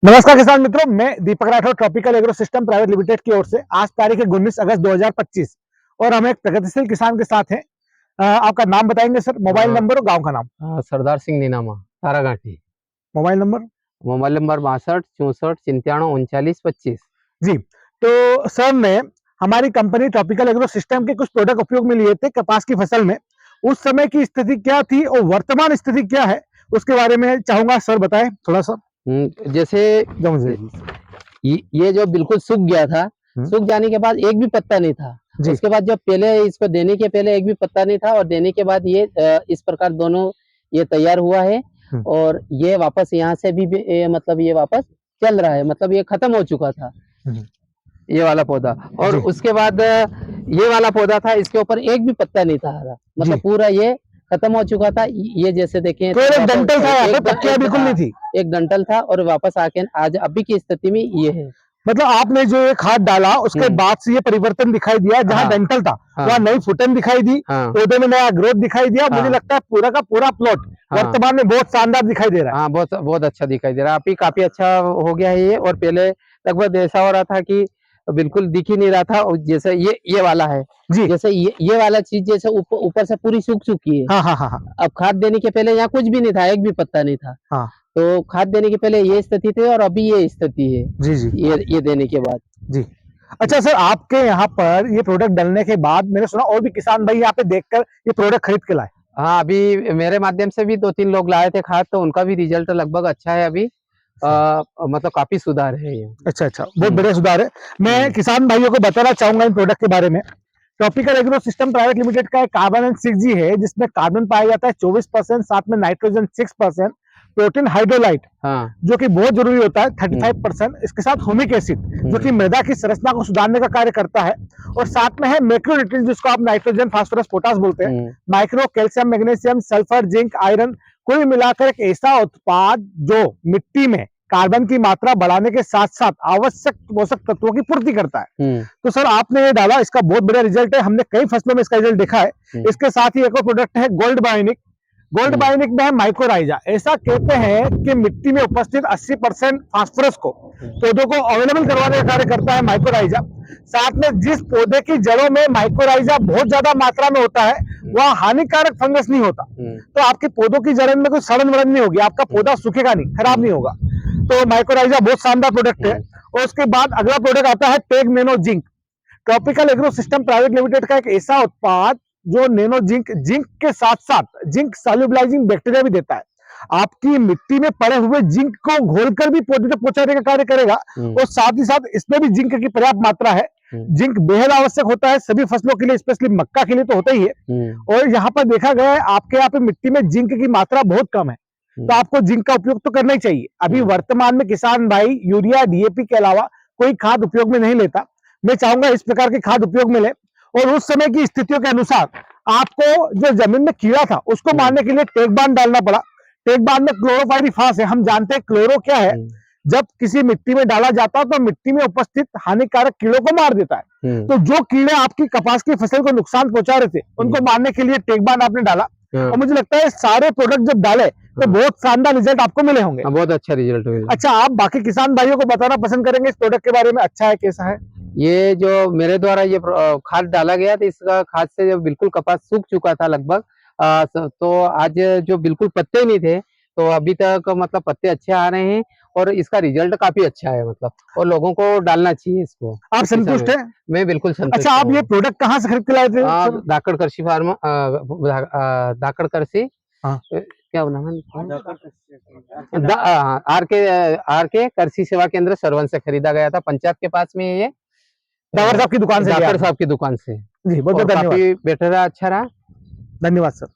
नमस्कार किसान मित्रों, मैं Deepak Rathore tropical agro system private limited की ओर से आज तारीख है 19 अगस्त 2025 और हम एक प्रगतिशील किसान के साथ हैं। आपका नाम बताएंगे सर, मोबाइल हाँ, नंबर और गांव का नाम। Sardar Singh Ninama, Taraganthi. Mobile number. Mobile number 62 64 97 39 25। जी, तो सर ने हमारी कंपनी ट्रॉपिकल एग्रो सिस्टम के कुछ प्रोडक्ट उपयोग में लिए थे कपास की फसल में। उस समय की स्थिति क्या थी और वर्तमान स्थिति क्या है, उसके बारे में चाहूंगा सर बताएं थोड़ा सा। जैसे जो मुझे ये जो बिल्कुल सूख गया था, सूख जाने के बाद एक भी पत्ता नहीं था। जी उसके बाद जब पहले इसको देने के पहले एक भी पत्ता नहीं था और देने के बाद ये इस प्रकार दोनों ये तैयार हुआ है। और ये वापस यहाँ से भी मतलब ये वापस चल रहा है, मतलब ये खत्म हो चुका था ये वाला पौधा। और उसके बाद ये वाला पौधा था, इसके ऊपर एक भी पत्ता नहीं था हरा, मतलब पूरा ये खत्म हो चुका था। ये जैसे देखें तो एक डंठल था, यहाँ पे पत्तियां बिल्कुल नहीं थी। एक डंठल था और वापस आके आज अभी की स्थिति में ये है। मतलब आपने जो ये खाद डाला उसके बाद से ये परिवर्तन दिखाई दिया, जहाँ डंठल था वहाँ नई फुटन दिखाई दी, पौधे में नया ग्रोथ दिखाई दिया। मुझे लगता है पूरा का पूरा प्लॉट वर्तमान में बहुत शानदार दिखाई दे रहा है। हाँ, बहुत बहुत अच्छा दिखाई दे रहा है, अभी काफी अच्छा हो गया है ये। और पहले लगभग ऐसा हो रहा था कि बिल्कुल दिख ही नहीं रहा था। और जैसे ये वाला है जी, जैसे ये वाला चीज जैसे ऊपर से पूरी सूख चुकी है। हाँ। अब खाद देने के पहले यहाँ कुछ भी नहीं था, एक भी पत्ता नहीं था। हाँ। तो खाद देने के पहले ये स्थिति थी और अभी ये स्थिति है। जी ये देने के बाद। जी। अच्छा सर, आपके यहाँ पर ये प्रोडक्ट डालने के बाद मैंने सुना और भी किसान भाई यहाँ पे देखकर ये प्रोडक्ट खरीद के लाए। हाँ, अभी मेरे माध्यम से भी 2-3 लोग लाए थे खाद, तो उनका भी रिजल्ट लगभग अच्छा है अभी। मतलब काफी सुधार है ये। अच्छा, बहुत बढ़िया सुधार है। मैं किसान भाइयों को बताना चाहूंगा इन प्रोडक्ट के बारे में। Tropical agro system private limited का एक कार्बन एंड 6G है, जिसमें कार्बन पाया जाता है 24%, साथ में नाइट्रोजन 6%, प्रोटीन हाइड्रोलाइट जो कि बहुत जरूरी होता है 35%, इसके साथ ह्यूमिक एसिड जो कि मृदा की संरचना को सुधारने का कार्य करता है, और साथ में है मैक्रोन्यूट्रिएंट्स जिसको आप नाइट्रोजन, फास्फोरस, पोटास बोलते हैं, micro, calcium, magnesium, sulphur, zinc, iron, कुल मिलाकर एक ऐसा उत्पाद जो मिट्टी में कार्बन की मात्रा बढ़ाने के साथ साथ आवश्यक पोषक तत्वों की पूर्ति करता है। तो सर आपने ये डाला, इसका बहुत बढ़िया रिजल्ट है, हमने कई फसलों में इसका रिजल्ट देखा है। इसके साथ ही एक और प्रोडक्ट है गोल्ड बायोनिक। गोल्ड बायोनिक में है माइक्रोराइजा। ऐसा कहते हैं कि मिट्टी में उपस्थित 80% फास्फोरस को पौधों को अवेलेबल करवाने का कार्य करता है माइक्रोराइजा। साथ में जिस पौधे की जड़ों में माइक्रोराइजा बहुत ज्यादा मात्रा में होता है वह हानिकारक फंगस नहीं होता, तो आपके पौधों की जड़ों में कोई सड़न वड़न नहीं होगी, आपका पौधा सूखेगा नहीं, खराब नहीं होगा। तो माइक्रोराइजा बहुत शानदार प्रोडक्ट है। और उसके बाद अगला प्रोडक्ट आता है tag nano zinc. Tropical agro system private limited का एक ऐसा उत्पाद जो नैनो जिंक के साथ साथ जिंक सॉल्युबलाइजिंग बैक्टीरिया भी देता है। आपकी मिट्टी में पड़े हुए जिंक को घोलकर भी पौधे तक पहुंचाने का कार्य करेगा, और साथ ही साथ इसमें भी जिंक की पर्याप्त मात्रा है। जिंक बेहद आवश्यक होता है सभी फसलों के लिए, स्पेशली मक्का के लिए तो होता ही है। और यहाँ पर देखा गया है आपके यहाँ पे मिट्टी में जिंक की मात्रा बहुत कम है, तो आपको जिंक का उपयोग तो करना ही चाहिए। अभी वर्तमान में किसान भाई यूरिया, डीएपी के अलावा कोई खाद उपयोग में नहीं लेता। मैं चाहूंगा इस प्रकार की खाद उपयोग में ले, और उस समय की स्थितियों के अनुसार आपको जो जमीन में कीड़ा था उसको मारने के लिए टेकबान डालना पड़ा। टेकबान में क्लोरोपाइरिफास है, हम जानते हैं क्लोरो क्या है। जब किसी मिट्टी में डाला जाता है तो मिट्टी में उपस्थित हानिकारक कीड़ों को मार देता है। तो जो कीड़े आपकी कपास की फसल को नुकसान पहुंचा रहे थे उनको मारने के लिए टेकबान आपने डाला, और मुझे लगता है सारे प्रोडक्ट जब डाले तो बहुत शानदार रिजल्ट आपको मिले होंगे। बहुत अच्छा रिजल्ट मिला। अच्छा, आप बाकी किसान भाइयों को बताना पसंद करेंगे इस प्रोडक्ट के बारे में, अच्छा है कैसा है? ये जो मेरे द्वारा ये खाद डाला गया था, इसका खाद से जो बिल्कुल कपास सूख चुका था लगभग, तो आज जो बिल्कुल पत्ते नहीं थे, तो अभी तक मतलब पत्ते अच्छे आ रहे हैं और इसका रिजल्ट काफी अच्छा है, मतलब और लोगों को डालना चाहिए इसको। आप संतुष्ट हैं? मैं बिल्कुल संतुष्ट। अच्छा, आप ये प्रोडक्ट कहाँ से खरीद के लाए थे? धाकड़ कृषि फार्म, धाकड़ कृषि, क्या नाम है, आर के कृषि सेवा केंद्र सरवन से खरीदा गया था, पंचायत के पास में ये डावर साहब की दुकान से। डाकर साहब की दुकान से। जी, बहुत बहुत धन्यवाद। काफी बेटर रहा, अच्छा रहा। धन्यवाद सर।